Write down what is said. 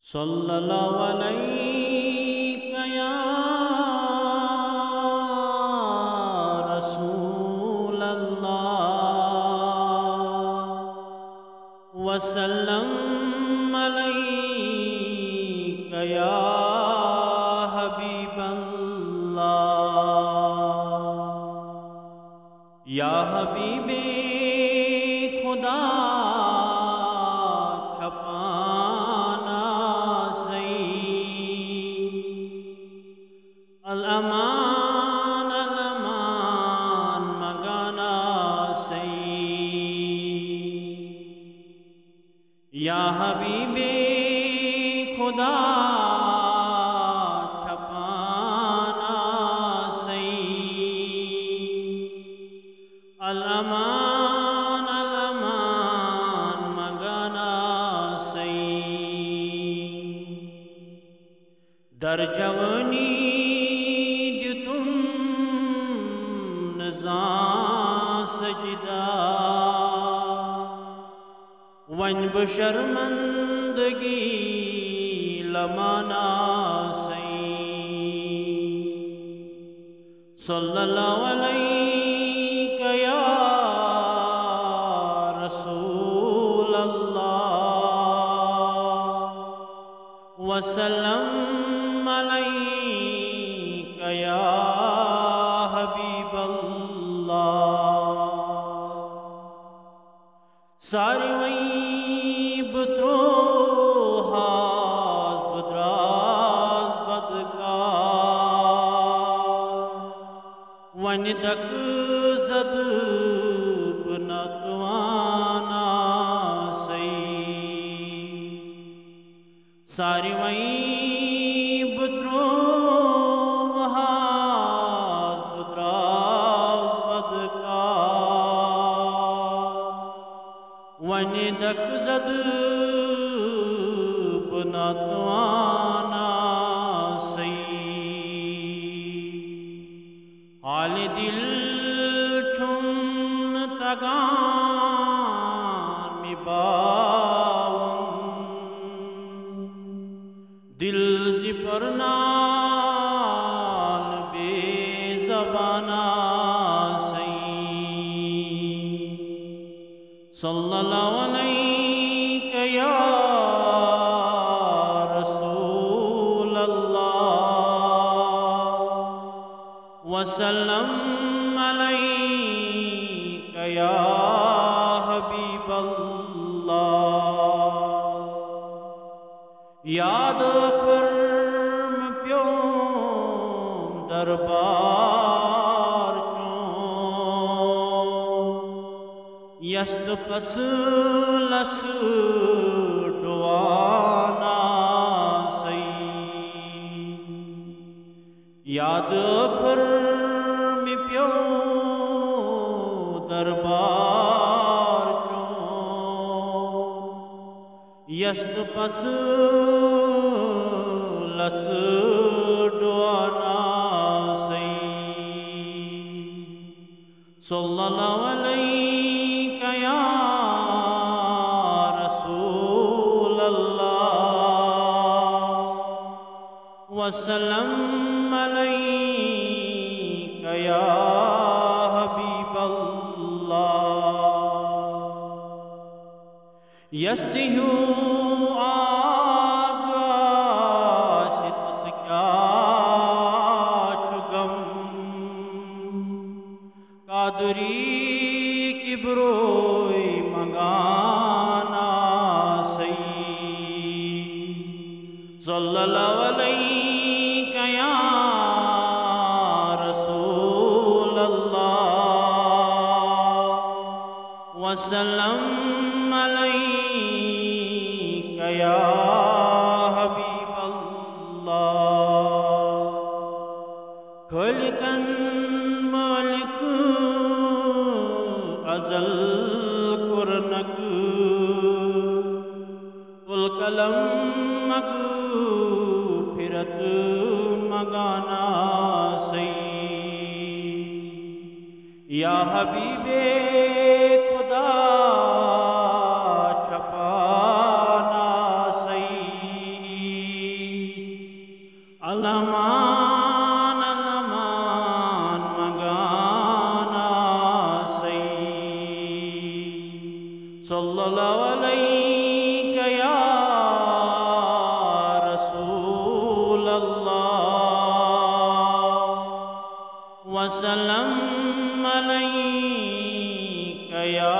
صلی اللہ علیہ یا رسول اللہ وسلم علیک یا حبیب اللہ یا حبیب خدا الامان الامان مگانا سی یا حبیب خدا چھپانا سی الامان الامان مگانا سی در جوانی سجدہ ون بشرمندگی لمانا سی صلی اللہ علیہ یا رسول اللہ وسلم علیک یا حبیب ساری وی بتروحاز بدراز بدکار ونی تک زد بنتوانا سی ساری وی بتروحاز بدراز بدکار ونی دک زد بناتوانا سی حال دل چون تگان می باون دل زی پرنال بے زبانا صلی اللہ علیہ یا رسول اللہ وسلم علیک یا حبیب اللہ یاد خرم پیوم دربار یست پس لس ڈوانا سی یاد خرم پیو دربار چون یست پس لس ڈوانا سی صلی اللہ علیہ یا رسول اللہ وسلم علیک یا حبیب اللہ یسیو آگ آشت سکیا چگم قادری بروئی مگانا سی صلی اللہ علیہ یا رسول اللہ وسلم علیک یا حبیب اللہ خلقاً مالک ازل کرنک کل کلم مگ پھرت مگانا سی یا حبیب خدا چھپانا سی alaman magana say. Sallallahu alayka ya Rasul Allah, wa sallam alayka ya